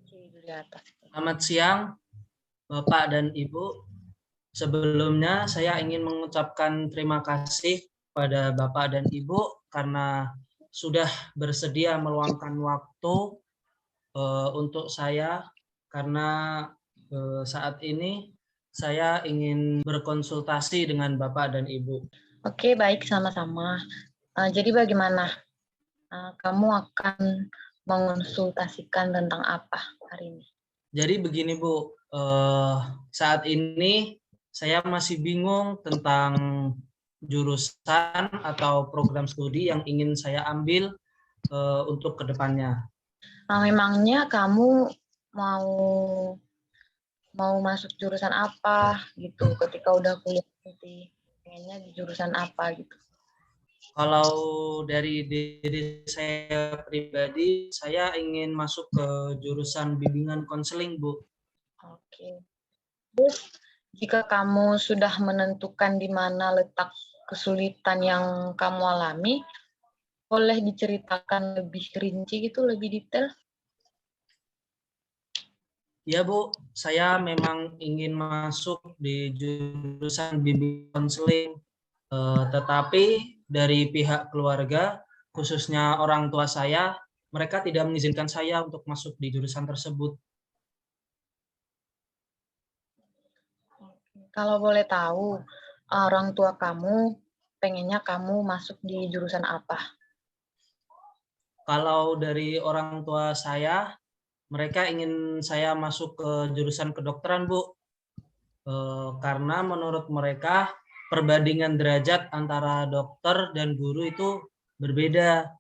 Di atas. Selamat siang, Bapak dan Ibu. Sebelumnya saya ingin mengucapkan terima kasih kepada Bapak dan Ibu karena sudah bersedia meluangkan waktu untuk saya karena saat ini saya ingin berkonsultasi dengan Bapak dan Ibu. Oke, baik, sama-sama. Jadi bagaimana? Kamu akan mengonsultasikan tentang apa hari ini? Jadi begini Bu, saat ini saya masih bingung tentang jurusan atau program studi yang ingin saya ambil untuk kedepannya. Memangnya kamu mau masuk jurusan apa gitu ketika udah kuliah nanti? Pengennya di jurusan apa gitu? Kalau dari diri saya pribadi, saya ingin masuk ke jurusan bimbingan konseling, Bu. Oke. Terus jika kamu sudah menentukan di mana letak kesulitan yang kamu alami, boleh diceritakan lebih rinci gitu, lebih detail? Ya, Bu, saya memang ingin masuk di jurusan bimbingan konseling, tetapi dari pihak keluarga, khususnya orang tua saya, mereka tidak mengizinkan saya untuk masuk di jurusan tersebut. Kalau boleh tahu, orang tua kamu pengennya kamu masuk di jurusan apa? Kalau dari orang tua saya, mereka ingin saya masuk ke jurusan kedokteran, Bu. Karena menurut mereka perbandingan derajat antara dokter dan guru itu berbeda.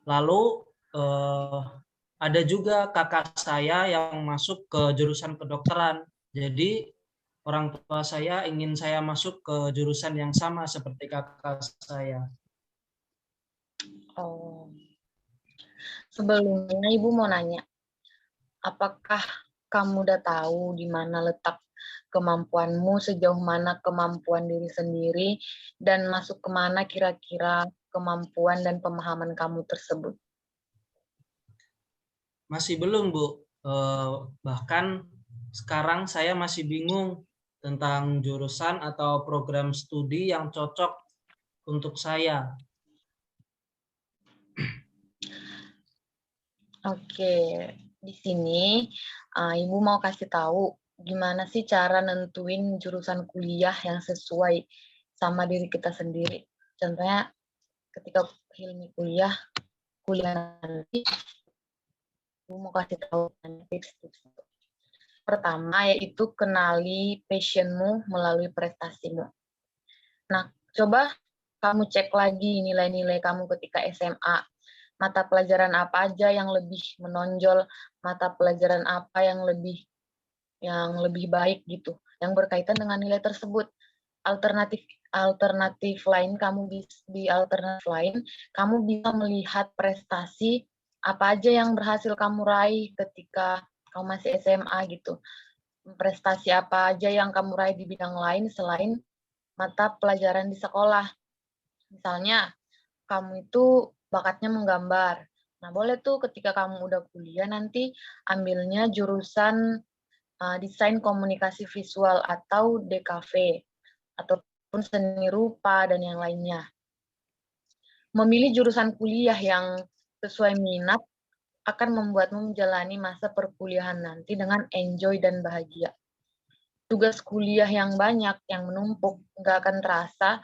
Lalu ada juga kakak saya yang masuk ke jurusan kedokteran. Jadi orang tua saya ingin saya masuk ke jurusan yang sama seperti kakak saya. Oh, sebelumnya Ibu mau nanya, apakah kamu udah tahu di mana letak kemampuanmu, sejauh mana kemampuan diri sendiri, dan masuk kemana kira-kira kemampuan dan pemahaman kamu tersebut? Masih belum, Bu. Bahkan sekarang saya masih bingung tentang jurusan atau program studi yang cocok untuk saya. Oke, di sini Ibu mau kasih tahu gimana sih cara nentuin jurusan kuliah yang sesuai sama diri kita sendiri. Contohnya ketika Hilmi kuliah nanti, Ibu mau kasih tahu tips-tips. Pertama yaitu kenali passionmu melalui prestasimu. Nah, coba kamu cek lagi nilai-nilai kamu ketika SMA. Mata pelajaran apa aja yang lebih menonjol, mata pelajaran apa yang lebih baik gitu, yang berkaitan dengan nilai tersebut. Alternatif lain di alternatif lain kamu bisa melihat prestasi apa aja yang berhasil kamu raih ketika kamu masih SMA gitu. Prestasi apa aja yang kamu raih di bidang lain selain mata pelajaran di sekolah. Misalnya, kamu itu bakatnya menggambar. Nah, boleh tuh ketika kamu udah kuliah nanti ambilnya jurusan desain komunikasi visual atau DKV ataupun seni rupa dan yang lainnya. Memilih jurusan kuliah yang sesuai minat akan membuatmu menjalani masa perkuliahan nanti dengan enjoy dan bahagia. Tugas kuliah yang banyak, yang menumpuk, nggak akan terasa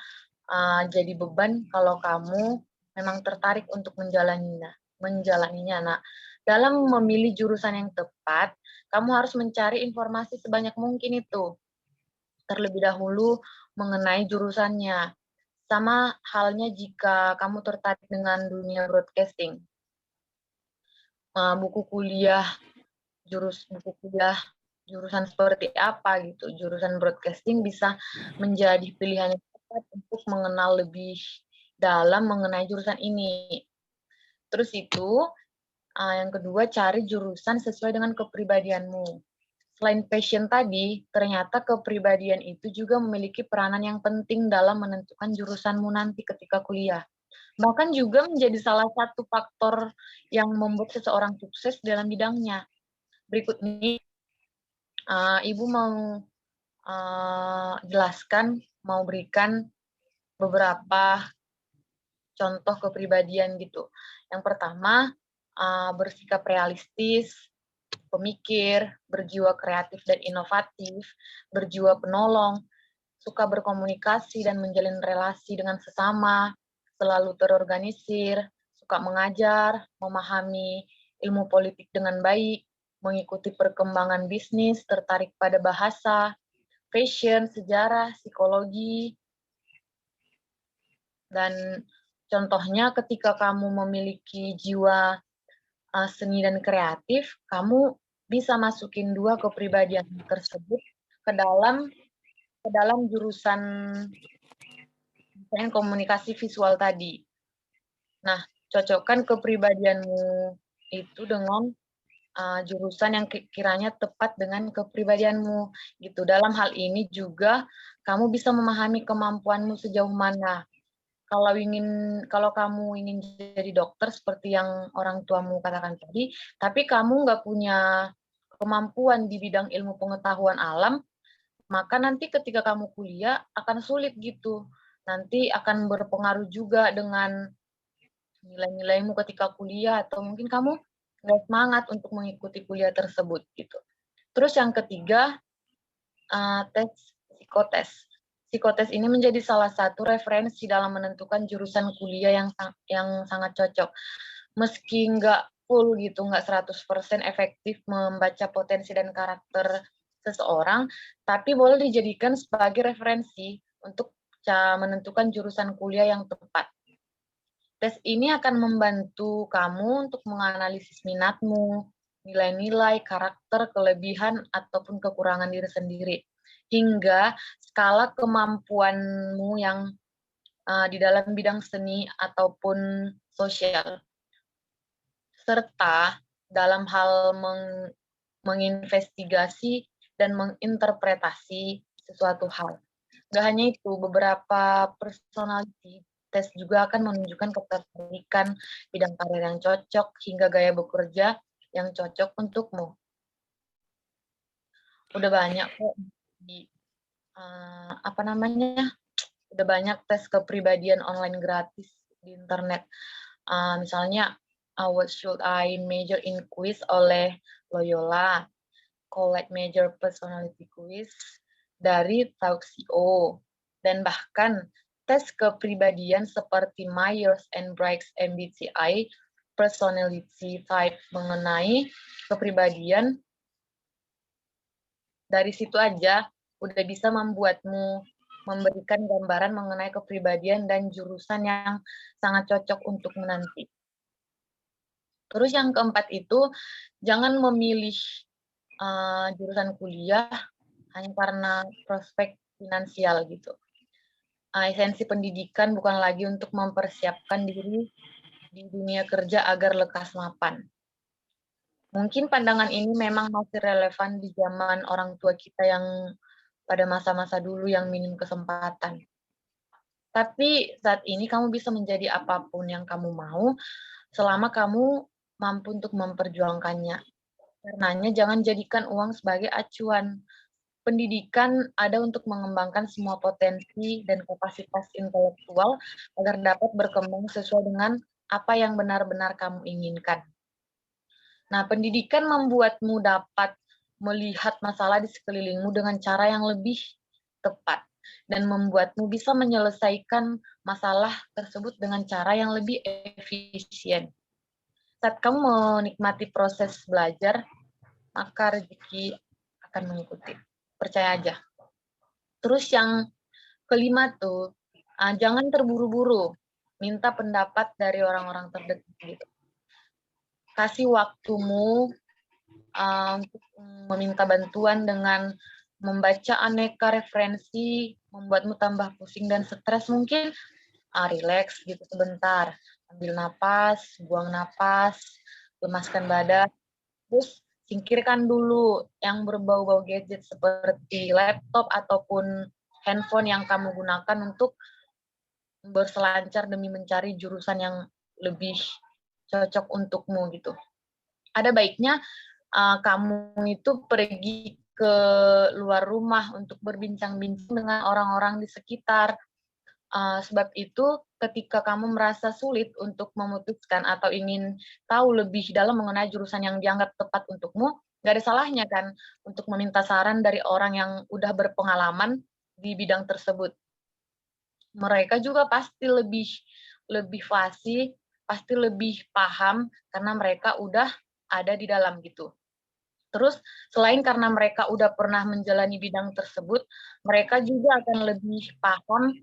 jadi beban kalau kamu memang tertarik untuk menjalaninya. Nah, dalam memilih jurusan yang tepat, kamu harus mencari informasi sebanyak mungkin itu. Terlebih dahulu mengenai jurusannya. Sama halnya jika kamu tertarik dengan dunia broadcasting. Buku kuliah jurusan seperti apa gitu. Jurusan broadcasting bisa menjadi pilihan yang tepat untuk mengenal lebih dalam mengenai jurusan ini. Terus itu, yang kedua cari jurusan sesuai dengan kepribadianmu. Selain passion tadi, ternyata kepribadian itu juga memiliki peranan yang penting dalam menentukan jurusanmu nanti ketika kuliah. Bahkan juga menjadi salah satu faktor yang membuat seseorang sukses dalam bidangnya. berikut ini Ibu mau jelaskan, mau berikan beberapa contoh kepribadian gitu. Yang pertama, bersikap realistis, pemikir, berjiwa kreatif dan inovatif, berjiwa penolong, suka berkomunikasi dan menjalin relasi dengan sesama, selalu terorganisir, suka mengajar, memahami ilmu politik dengan baik, mengikuti perkembangan bisnis, tertarik pada bahasa, fashion, sejarah, psikologi, dan contohnya ketika kamu memiliki jiwa seni dan kreatif, kamu bisa masukin dua kepribadian tersebut ke dalam jurusan misalnya komunikasi visual tadi. Nah, cocokkan kepribadianmu itu dengan jurusan yang kiranya tepat dengan kepribadianmu gitu. Dalam hal ini juga kamu bisa memahami kemampuanmu sejauh mana. Kalau kamu ingin jadi dokter seperti yang orang tuamu katakan tadi, tapi kamu nggak punya kemampuan di bidang ilmu pengetahuan alam, maka nanti ketika kamu kuliah akan sulit gitu. Nanti akan berpengaruh juga dengan nilai-nilaimu ketika kuliah, atau mungkin kamu nggak semangat untuk mengikuti kuliah tersebut gitu. Terus yang ketiga, tes psikotes. Psikotes ini menjadi salah satu referensi dalam menentukan jurusan kuliah yang sangat cocok. Meski nggak full gitu, nggak 100% efektif membaca potensi dan karakter seseorang, tapi boleh dijadikan sebagai referensi untuk menentukan jurusan kuliah yang tepat. Tes ini akan membantu kamu untuk menganalisis minatmu, nilai-nilai, karakter, kelebihan, ataupun kekurangan diri sendiri, hingga skala kemampuanmu yang di dalam bidang seni ataupun sosial, serta dalam hal menginvestigasi dan menginterpretasi sesuatu hal. Gak hanya itu, beberapa personality tes juga akan menunjukkan ketertarikan, bidang karir yang cocok, hingga gaya bekerja yang cocok untukmu. Udah banyak kok udah banyak tes kepribadian online gratis di internet. Misalnya, What Should I Major in Quiz oleh Loyola, College Major Personality Quiz dari Tauxio, dan bahkan tes kepribadian seperti Myers-Briggs MBTI Personality Type mengenai kepribadian. Dari situ aja udah bisa membuatmu memberikan gambaran mengenai kepribadian dan jurusan yang sangat cocok untuk menanti. Terus yang keempat itu, jangan memilih jurusan kuliah hanya karena prospek finansial gitu. Esensi pendidikan bukan lagi untuk mempersiapkan diri di dunia kerja agar lekas mapan. Mungkin pandangan ini memang masih relevan di zaman orang tua kita yang pada masa-masa dulu yang minim kesempatan. Tapi saat ini kamu bisa menjadi apapun yang kamu mau selama kamu mampu untuk memperjuangkannya. Karenanya jangan jadikan uang sebagai acuan. Pendidikan ada untuk mengembangkan semua potensi dan kapasitas intelektual agar dapat berkembang sesuai dengan apa yang benar-benar kamu inginkan. Nah, pendidikan membuatmu dapat melihat masalah di sekelilingmu dengan cara yang lebih tepat dan membuatmu bisa menyelesaikan masalah tersebut dengan cara yang lebih efisien. Saat kamu menikmati proses belajar, maka rezeki akan mengikuti. Percaya aja. Terus yang kelima tuh, jangan terburu-buru. Minta pendapat dari orang-orang terdekat gitu. Kasih waktumu untuk meminta bantuan dengan membaca aneka referensi, membuatmu tambah pusing dan stres. Mungkin relax gitu sebentar. Ambil napas, buang napas, lemaskan badan. Terus singkirkan dulu yang berbau-bau gadget seperti laptop ataupun handphone yang kamu gunakan untuk berselancar demi mencari jurusan yang lebih cocok untukmu gitu. Ada baiknya kamu itu pergi ke luar rumah untuk berbincang-bincang dengan orang-orang di sekitar. Sebab itu ketika kamu merasa sulit untuk memutuskan atau ingin tahu lebih dalam mengenai jurusan yang dianggap tepat untukmu, nggak ada salahnya kan untuk meminta saran dari orang yang udah berpengalaman di bidang tersebut. Mereka juga pasti lebih fasih, pasti lebih paham karena mereka udah ada di dalam gitu. Terus selain karena mereka udah pernah menjalani bidang tersebut, mereka juga akan lebih paham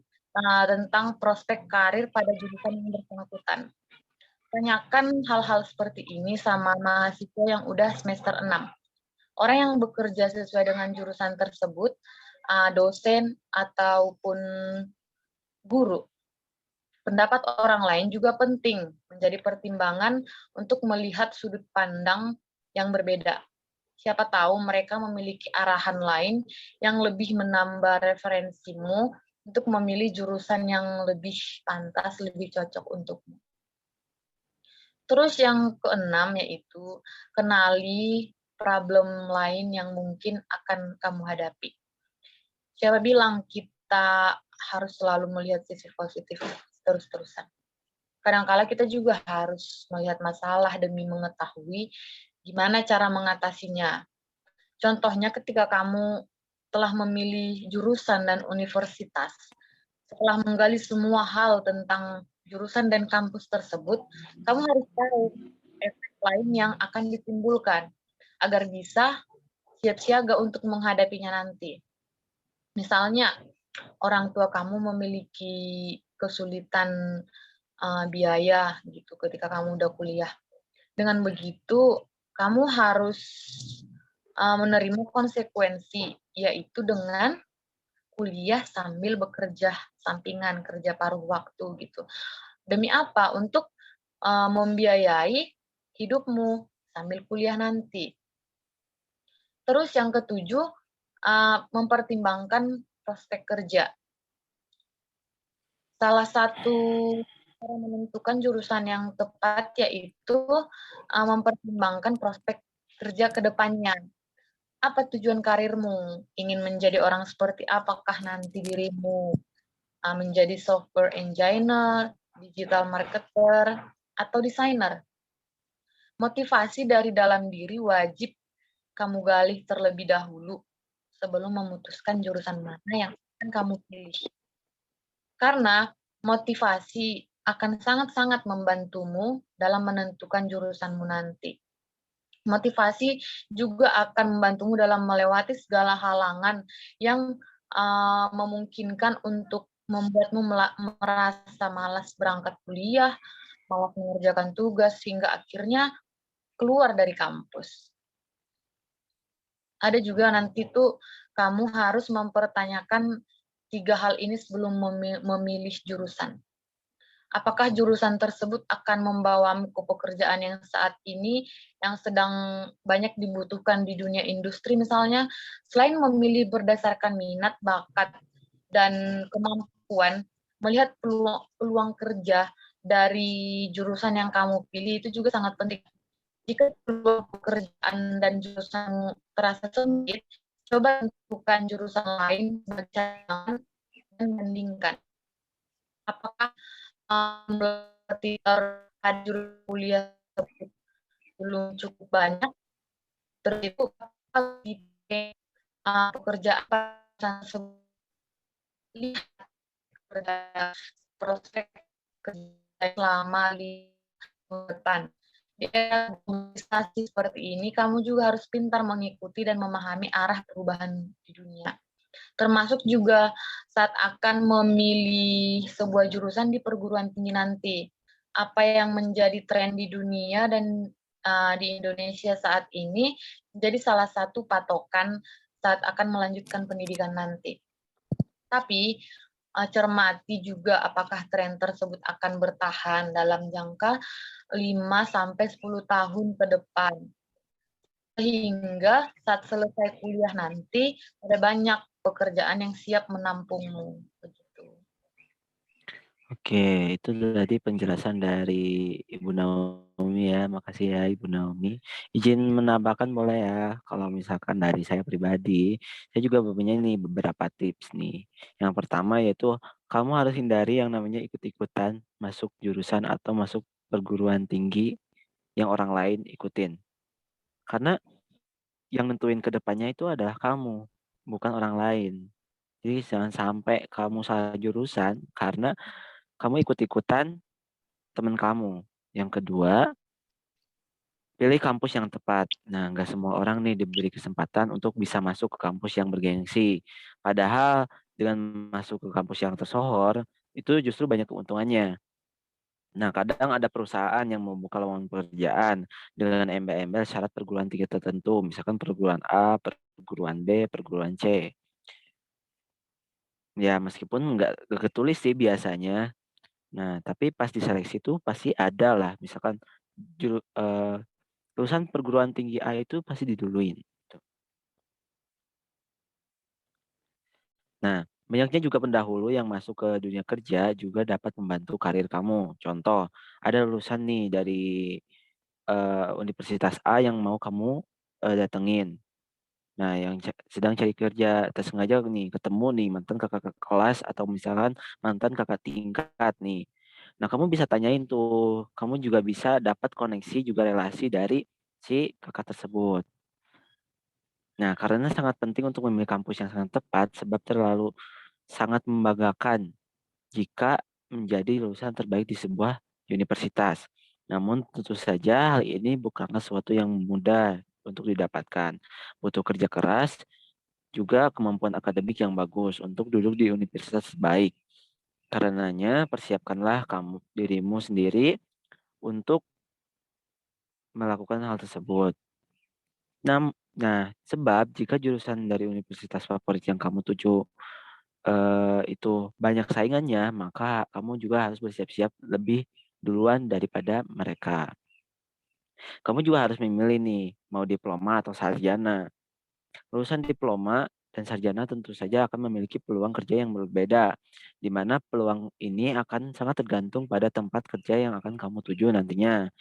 tentang prospek karir pada jurusan yang bersangkutan. Tanyakan hal-hal seperti ini sama mahasiswa yang udah semester 6. Orang yang bekerja sesuai dengan jurusan tersebut, dosen ataupun guru. Pendapat orang lain juga penting menjadi pertimbangan untuk melihat sudut pandang yang berbeda. Siapa tahu mereka memiliki arahan lain yang lebih menambah referensimu untuk memilih jurusan yang lebih pantas, lebih cocok untukmu. Terus yang keenam yaitu kenali problem lain yang mungkin akan kamu hadapi. Siapa bilang kita harus selalu melihat sisi positif terus-terusan. Kadang-kala kita juga harus melihat masalah demi mengetahui gimana cara mengatasinya. Contohnya ketika kamu telah memilih jurusan dan universitas, setelah menggali semua hal tentang jurusan dan kampus tersebut, kamu harus tahu efek lain yang akan ditimbulkan agar bisa siap siaga untuk menghadapinya nanti. Misalnya, orang tua kamu memiliki kesulitan biaya gitu ketika kamu udah kuliah. Dengan begitu, kamu harus menerima konsekuensi, yaitu dengan kuliah sambil bekerja sampingan, kerja paruh waktu gitu. Demi apa? Untuk membiayai hidupmu sambil kuliah nanti. Terus yang ketujuh, mempertimbangkan prospek kerja. Salah satu cara menentukan jurusan yang tepat yaitu mempertimbangkan prospek kerja ke depannya. Apa tujuan karirmu? Ingin menjadi orang seperti apakah nanti dirimu? Menjadi software engineer, digital marketer, atau desainer? Motivasi dari dalam diri wajib kamu gali terlebih dahulu sebelum memutuskan jurusan mana yang akan kamu pilih. Karena motivasi akan sangat-sangat membantumu dalam menentukan jurusanmu nanti. Motivasi juga akan membantumu dalam melewati segala halangan yang memungkinkan untuk membuatmu merasa malas berangkat kuliah, malas mengerjakan tugas, hingga akhirnya keluar dari kampus. Ada juga nanti tuh kamu harus mempertanyakan 3 hal ini sebelum memilih jurusan. Apakah jurusan tersebut akan membawamu ke pekerjaan yang saat ini yang sedang banyak dibutuhkan di dunia industri misalnya, selain memilih berdasarkan minat, bakat, dan kemampuan, melihat peluang kerja dari jurusan yang kamu pilih itu juga sangat penting. Jika peluang pekerjaan dan jurusan terasa sempit, coba tentukan jurusan lain sebagai cadangan dan bandingkan. Apakah berarti jurusan kuliah belum cukup banyak, terus itu pekerjaan lihat prospek kerja selama di depan. Dia investasi seperti ini, kamu juga harus pintar mengikuti dan memahami arah perubahan di dunia. Termasuk juga saat akan memilih sebuah jurusan di perguruan tinggi nanti. Apa yang menjadi tren di dunia dan di Indonesia saat ini menjadi salah satu patokan saat akan melanjutkan pendidikan nanti. Tapi cermati juga apakah tren tersebut akan bertahan dalam jangka 5-10 tahun ke depan. Sehingga saat selesai kuliah nanti ada banyak pekerjaan yang siap menampungmu. Begitu. Oke, itu tadi penjelasan dari Ibu Naomi ya. Makasih ya Ibu Naomi. Izin menambahkan boleh ya, kalau misalkan dari saya pribadi, saya juga punya nih beberapa tips nih. Yang pertama yaitu kamu harus hindari yang namanya ikut-ikutan masuk jurusan atau masuk perguruan tinggi yang orang lain ikutin. Karena yang nentuin ke depannya itu adalah kamu, bukan orang lain. Jadi jangan sampai kamu salah jurusan karena kamu ikut-ikutan teman kamu. Yang kedua, pilih kampus yang tepat. Nah, nggak semua orang nih diberi kesempatan untuk bisa masuk ke kampus yang bergengsi. Padahal dengan masuk ke kampus yang tersohor, itu justru banyak keuntungannya. Nah, kadang ada perusahaan yang membuka lowongan pekerjaan dengan embel-embel syarat perguruan tinggi tertentu, misalkan perguruan A, perguruan B, perguruan C. Ya, meskipun nggak ketulis sih biasanya. Nah, tapi pas diseleksi itu pasti ada lah, misalkan lulusan perguruan tinggi A itu pasti diduluin, gitu. Nah, banyaknya juga pendahulu yang masuk ke dunia kerja juga dapat membantu karir kamu. Contoh, ada lulusan nih dari Universitas A yang mau kamu datengin. Nah, yang sedang cari kerja, tersengaja nih ketemu nih mantan kakak kelas atau misalkan mantan kakak tingkat nih. Nah, kamu bisa tanyain tuh, kamu juga bisa dapat koneksi juga relasi dari si kakak tersebut. Nah, karena sangat penting untuk memilih kampus yang sangat tepat, sebab terlalu sangat membanggakan jika menjadi lulusan terbaik di sebuah universitas. Namun tentu saja hal ini bukanlah sesuatu yang mudah untuk didapatkan. Butuh kerja keras, juga kemampuan akademik yang bagus untuk duduk di universitas terbaik. Karenanya persiapkanlah kamu dirimu sendiri untuk melakukan hal tersebut. Nah, sebab jika jurusan dari universitas favorit yang kamu tuju itu banyak saingannya, maka kamu juga harus bersiap-siap lebih duluan daripada mereka. Kamu juga harus memilih nih, mau diploma atau sarjana. Lulusan diploma dan sarjana tentu saja akan memiliki peluang kerja yang berbeda, di mana peluang ini akan sangat tergantung pada tempat kerja yang akan kamu tuju nantinya.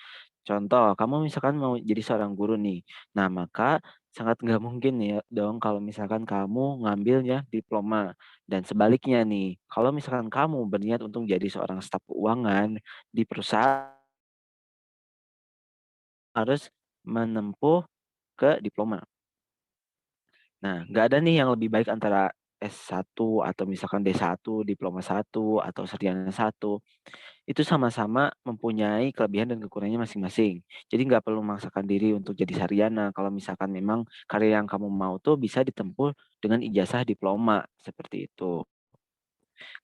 Contoh, kamu misalkan mau jadi seorang guru nih. Nah, maka sangat nggak mungkin ya dong kalau misalkan kamu ngambilnya diploma. Dan sebaliknya nih, kalau misalkan kamu berniat untuk jadi seorang staf keuangan di perusahaan harus menempuh ke diploma. Nah, nggak ada nih yang lebih baik antara S1 atau misalkan D1, diploma 1 atau sarjana 1. Itu sama-sama mempunyai kelebihan dan kekurangannya masing-masing. Jadi nggak perlu memaksakan diri untuk jadi sarjana kalau misalkan memang karya yang kamu mau tuh bisa ditempuh dengan ijazah diploma, seperti itu.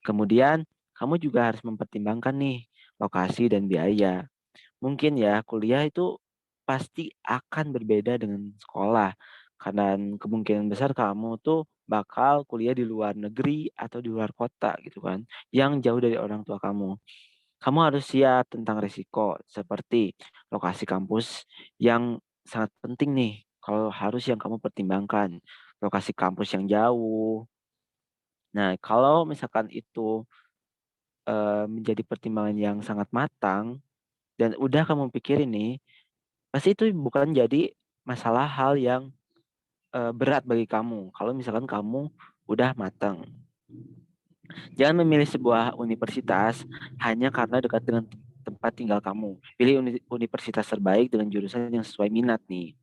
Kemudian, kamu juga harus mempertimbangkan nih lokasi dan biaya. Mungkin ya kuliah itu pasti akan berbeda dengan sekolah. Karena kemungkinan besar kamu tuh bakal kuliah di luar negeri atau di luar kota gitu kan, yang jauh dari orang tua kamu. Kamu harus siap tentang risiko seperti lokasi kampus yang sangat penting nih, kalau harus yang kamu pertimbangkan. Lokasi kampus yang jauh. Nah, kalau misalkan itu menjadi pertimbangan yang sangat matang dan udah kamu pikirin nih, pasti itu bukan jadi masalah hal yang berat bagi kamu. Kalau misalkan kamu udah matang. Jangan memilih sebuah universitas hanya karena dekat dengan tempat tinggal kamu. Pilih universitas terbaik dengan jurusan yang sesuai minat nih.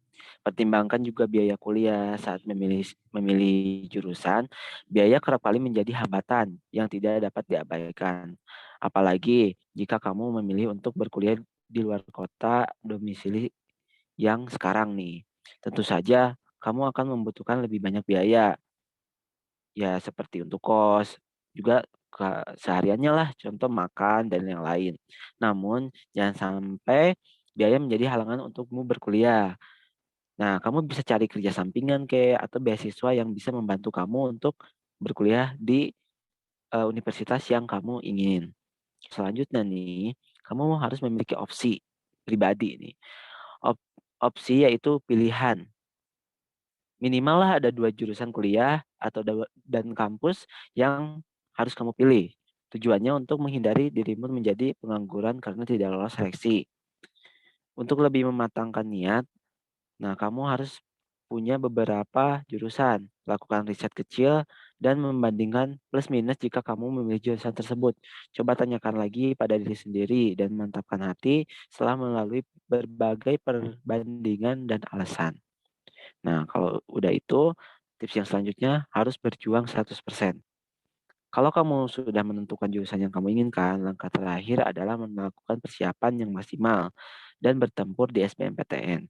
Pertimbangkan juga biaya kuliah saat memilih memilih jurusan. Biaya kerap kali menjadi hambatan yang tidak dapat diabaikan. Apalagi jika kamu memilih untuk berkuliah di luar kota domisili yang sekarang nih. Tentu saja kamu akan membutuhkan lebih banyak biaya. Ya seperti untuk kos, juga sehariannya lah, contoh makan dan yang lain. Namun jangan sampai biaya menjadi halangan untukmu berkuliah. Nah, kamu bisa cari kerja sampingan atau beasiswa yang bisa membantu kamu untuk berkuliah di universitas yang kamu ingin. Selanjutnya nih, kamu harus memiliki opsi pribadi nih. Op opsi yaitu pilihan. Minimal lah ada 2 jurusan kuliah atau dan kampus yang harus kamu pilih. Tujuannya untuk menghindari dirimu menjadi pengangguran karena tidak lolos seleksi. Untuk lebih mematangkan niat, nah kamu harus punya beberapa jurusan, lakukan riset kecil, dan membandingkan plus minus jika kamu memilih jurusan tersebut. Coba tanyakan lagi pada diri sendiri dan mantapkan hati setelah melalui berbagai perbandingan dan alasan. Nah, kalau udah itu, tips yang selanjutnya harus berjuang 100%. Kalau kamu sudah menentukan jurusan yang kamu inginkan, langkah terakhir adalah melakukan persiapan yang maksimal dan bertempur di SBMPTN.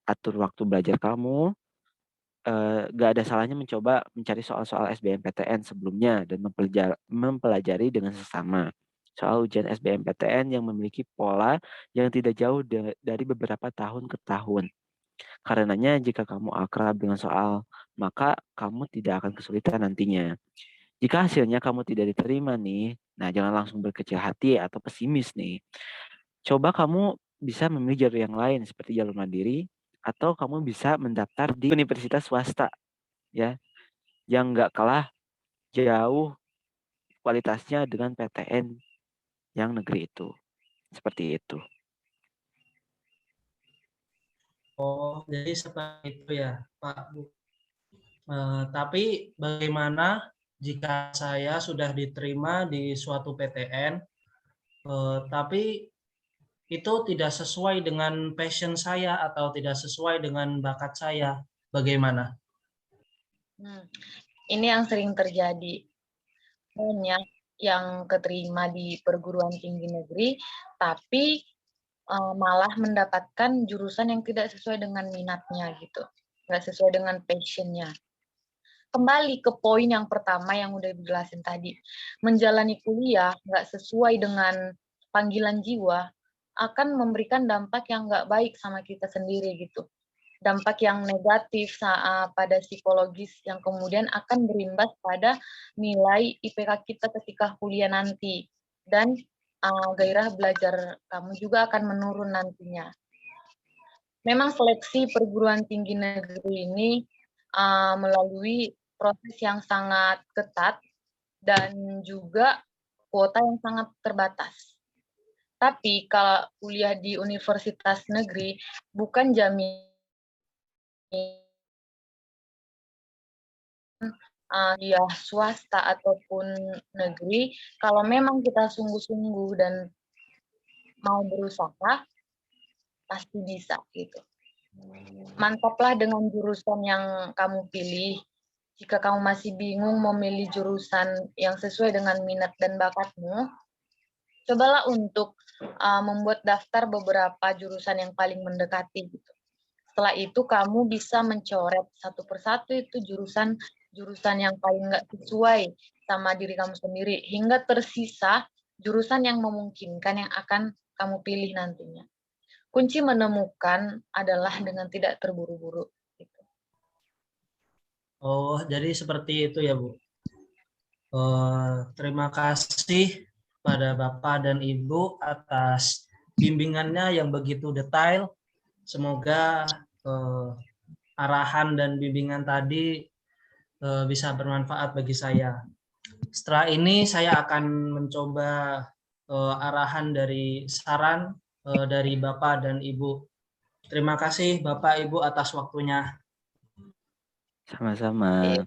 Atur waktu belajar kamu, gak ada salahnya mencoba mencari soal-soal SBMPTN sebelumnya dan mempelajari dengan sesama. Soal ujian SBMPTN yang memiliki pola yang tidak jauh dari beberapa tahun ke tahun. Karenanya jika kamu akrab dengan soal, maka kamu tidak akan kesulitan nantinya. Jika hasilnya kamu tidak diterima nih, nah jangan langsung berkecil hati atau pesimis nih. Coba kamu bisa memilih jalur yang lain seperti jalur mandiri atau kamu bisa mendaftar di universitas swasta ya yang nggak kalah jauh kualitasnya dengan PTN yang negeri itu. Seperti itu. Oh, jadi seperti itu ya, Pak Bu. Tapi bagaimana jika saya sudah diterima di suatu PTN, tapi itu tidak sesuai dengan passion saya atau tidak sesuai dengan bakat saya, bagaimana? Ini yang sering terjadi. Banyak yang keterima di perguruan tinggi negeri, tapi malah mendapatkan jurusan yang tidak sesuai dengan minatnya gitu, nggak sesuai dengan passion-nya. Kembali ke poin yang pertama yang udah dijelasin tadi, menjalani kuliah nggak sesuai dengan panggilan jiwa akan memberikan dampak yang nggak baik sama kita sendiri gitu. Dampak yang negatif pada psikologis yang kemudian akan berimbas pada nilai IPK kita ketika kuliah nanti. Dan gairah belajar kamu juga akan menurun nantinya. Memang seleksi perguruan tinggi negeri ini melalui proses yang sangat ketat dan juga kuota yang sangat terbatas. Tapi kalau kuliah di universitas negeri bukan jaminan dia swasta ataupun negeri, kalau memang kita sungguh-sungguh dan mau berusaha, pasti bisa gitu. Mantaplah dengan jurusan yang kamu pilih. Jika kamu masih bingung memilih jurusan yang sesuai dengan minat dan bakatmu, cobalah untuk membuat daftar beberapa jurusan yang paling mendekati gitu. Setelah itu kamu bisa mencoret satu persatu itu jurusan yang paling nggak sesuai sama diri kamu sendiri, hingga tersisa jurusan yang memungkinkan yang akan kamu pilih nantinya. Kunci menemukan adalah dengan tidak terburu-buru. Gitu. Oh, jadi seperti itu ya, Bu. Terima kasih pada Bapak dan Ibu atas bimbingannya yang begitu detail. Semoga arahan dan bimbingan tadi bisa bermanfaat bagi saya. Setelah ini saya akan mencoba arahan dari saran dari Bapak dan Ibu. Terima kasih Bapak Ibu atas waktunya. Sama-sama.